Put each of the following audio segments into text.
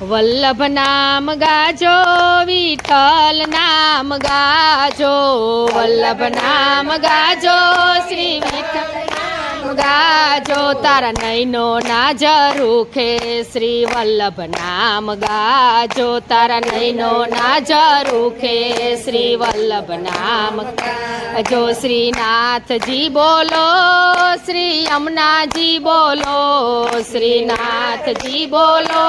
વલ્લભ નામ ગાજો, વિઠ્ઠલ નામ ગાજો, વલ્લભ નામ ગાજો, શ્રી વિઠ્ઠલ નામ ગાજો, તારા નૈનો ના ઝરૂખે, શ્રી વલ્લભ નામ ગાજો, તારા નૈનો ના ઝરૂખે, શ્રી વલ્લભ નામ ગાજો, શ્રીનાથજી બોલો, શ્રી યમુનાજી બોલો, શ્રીનાથજી બોલો,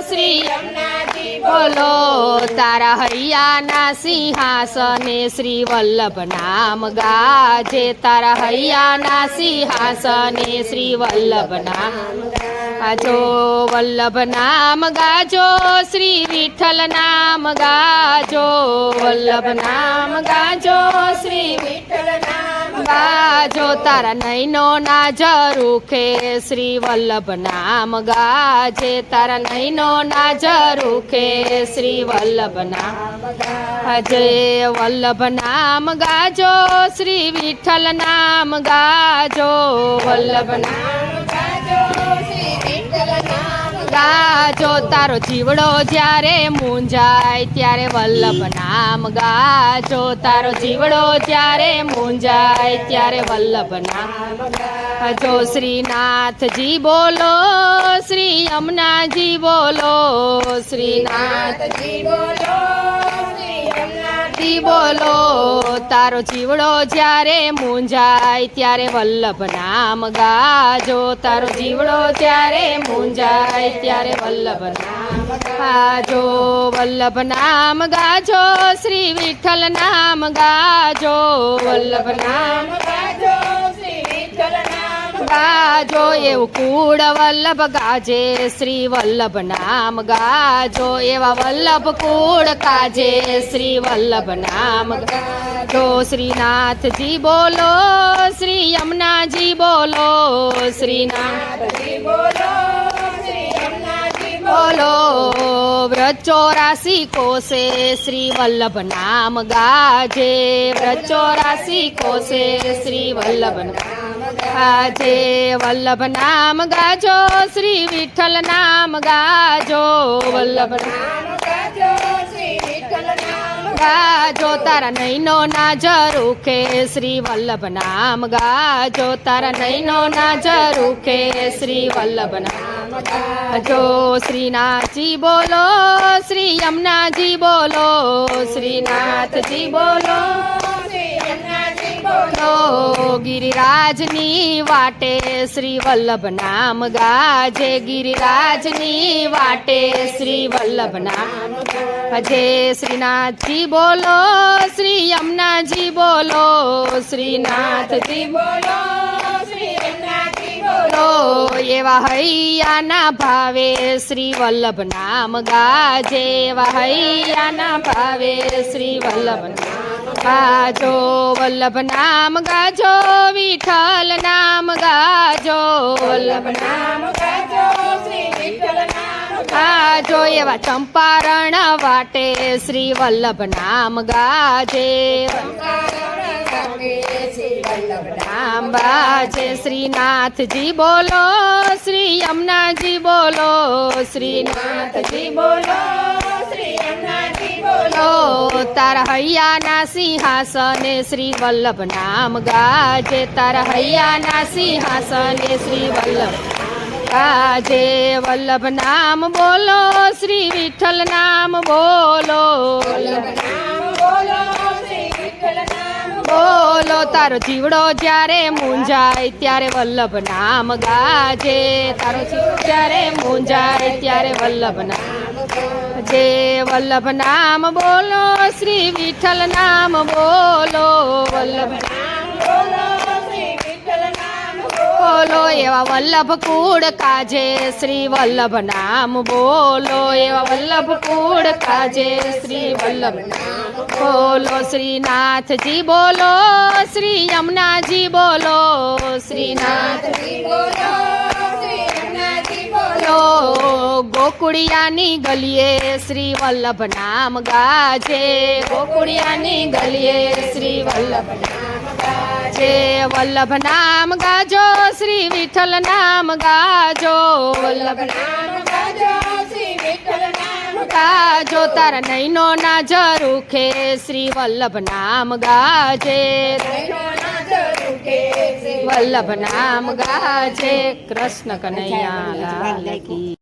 શ્રી યમુનાજી બોલો, તારા હૈયાના સિંહાસને શ્રી વલ્લભ નામ ગાજે, તારા હૈયાના સિંહાસને શ્રી વલ્લભ નામ ગાજો, વલ્લભ નામ ગાજો, શ્રી વિઠ્ઠલ નામ ગાજો, વલ્લભ નામ ગાજો, શ્રી વિઠ્ઠલ નામ ગાજો, તારા નૈનો ના ઝરૂખે, શ્રી વલ્લભ નામ ગાજે, તારા નૈનો ના ઝરૂખે, શ્રી વલ્લભ નામ ગાજે, વલ્લભ નામ ગાજો, શ્રી વિઠ્ઠલ નામ ગાજો, વલ્લભ નામ ગાજો, શ્રી વિઠ્ઠલ નામ ગાજો, તારો જીવડો જ્યારે મૂંઝાય ત્યારે વલ્લભ નામ ગાજો, તારો જીવડો જ્યારે મૂંઝાય ત્યારે વલ્લભ નામ ગાજો, શ્રીનાથજી બોલો, શ્રી યમુનાજી બોલો, શ્રીનાથજી બોલો, શ્રી યમુનાજી બોલો, તારો જીવડો જ્યારે મૂંઝાય ત્યારે વલ્લભ નામ ગાજો, તારો જીવડો જ્યારે મૂંઝાય ત્યારે વલ્લભ નામ ગાજો, વલ્લભ નામ ગાજો, શ્રી વિઠ્ઠલ નામ ગાજો, વલ્લભ નામ ગાજો, શ્રી વિઠ્ઠલ નામ ગાજો, એવું કુળ વલ્લભ ગાજે, શ્રી વલ્લભ નામ ગાજો, એવા વલ્લભ કુળ કાજે, શ્રી વલ્લભ નામ ગાજો, શ્રીનાથજી બોલો, શ્રી યમુનાજી બોલો, શ્રીનાથજી બોલો, બોલો, વ્રજ 84 કોસે શ્રી વલ્લભ નામ ગાજે, વ્રજ 84 કોસે શ્રી વલ્લભ નામ ગાજે, વલ્લભ નામ ગાજો, શ્રી વિઠ્ઠલ નામ ગાજો, વલ્લભ નામ ગાજો, શ્રી વિઠ્ઠલ નામ ગાજો, તારા નૈનો ના ઝરૂખે, શ્રી વલ્લભ નામ ગાજો, તારા નૈનો ના ઝરૂખે, શ્રી વલ્લભ નામ ગાજો, શ્રીનાથજી બોલો, શ્રી યમુનાજી બોલો, શ્રીનાથજી બોલો, શ્રી યમુનાજી બોલો, ગિરિરાજની વાટે શ્રી વલ્લભ નામ ગાજે, ગિરિરાજની વાટે શ્રી વલ્લભ નામ ગાજે, શ્રીનાથજી બોલો, શ્રી યમુનાજી બોલો, શ્રીનાથજી બોલો, શ્રી યમુનાજી બોલો, એવા હૈયાના ભાવે શ્રી વલ્લભ નામ ગાજે, એવા હૈયાના ભાવે શ્રી વલ્લભ નામ ગાજો, વલ્લભ નામ ગાજો, વિઠ્ઠલ નામ ગાજો, વલ્લભ નામ ગાજો, શ્રી વિઠ્ઠલ નામ ગાજો, એવા ચંપારણ વાટે શ્રી વલ્લભ નામ ગાજે, નામ ગાજે, શ્રીનાથજી બોલો, શ્રી યમુનાજી બોલો, શ્રીનાથજી બોલો, શ્રી યમુનાજી બોલો, તારા હૈયાના સિંહાસને શ્રી વલ્લભ નામ ગાજે, તારા હૈયાના સિંહાસને શ્રી વલ્લભ ગાજે, વલ્લભ નામ બોલો, શ્રી વિઠ્ઠલ નામ બોલો, વલ્લભ નામ બોલો, શ્રી વિઠ્ઠલ નામ બોલો, તારો જીવડો જ્યારે મૂંઝાય ત્યારે વલ્લભ નામ ગાજે, તારો જીવડો જ્યારે મૂંઝાય ત્યારે વલ્લભ નામ ગાજે, વલ્લભ નામ બોલો, શ્રી વિઠ્ઠલ નામ બોલો, વલ્લભ નામ બોલો, શ્રી વિઠ્ઠલ નામ બોલો, એવા વલ્લભ કુળ કાજે, શ્રી વલ્લભ નામ બોલો, એવા વલ્લભ કુળ કાજે, શ્રી વલ્લભ નામ બોલો, શ્રીનાથજી બોલો, શ્રી યમુનાજી બોલો, શ્રીનાથજી બોલો, શ્રી યમુનાજી બોલો, ગોકુળિયાની ગલીએ શ્રી વલ્લભ નામ ગાજે, ગોકુળિયાની ગલીએ શ્રી વલ્લભ નામ ગાજે, વલ્લભ નામ ગાજો, શ્રી વિઠ્ઠલ નામ ગાજો, વલ્લભ નામ ગાજો, શ્રી વિઠ્ઠલ ગાજો તાર નૈનો ના ઝરૂખે શ્રી વલ્લભ નામ ગાજે વલ્લભ નામ ગાજે કૃષ્ણ કનૈયા લાલ કી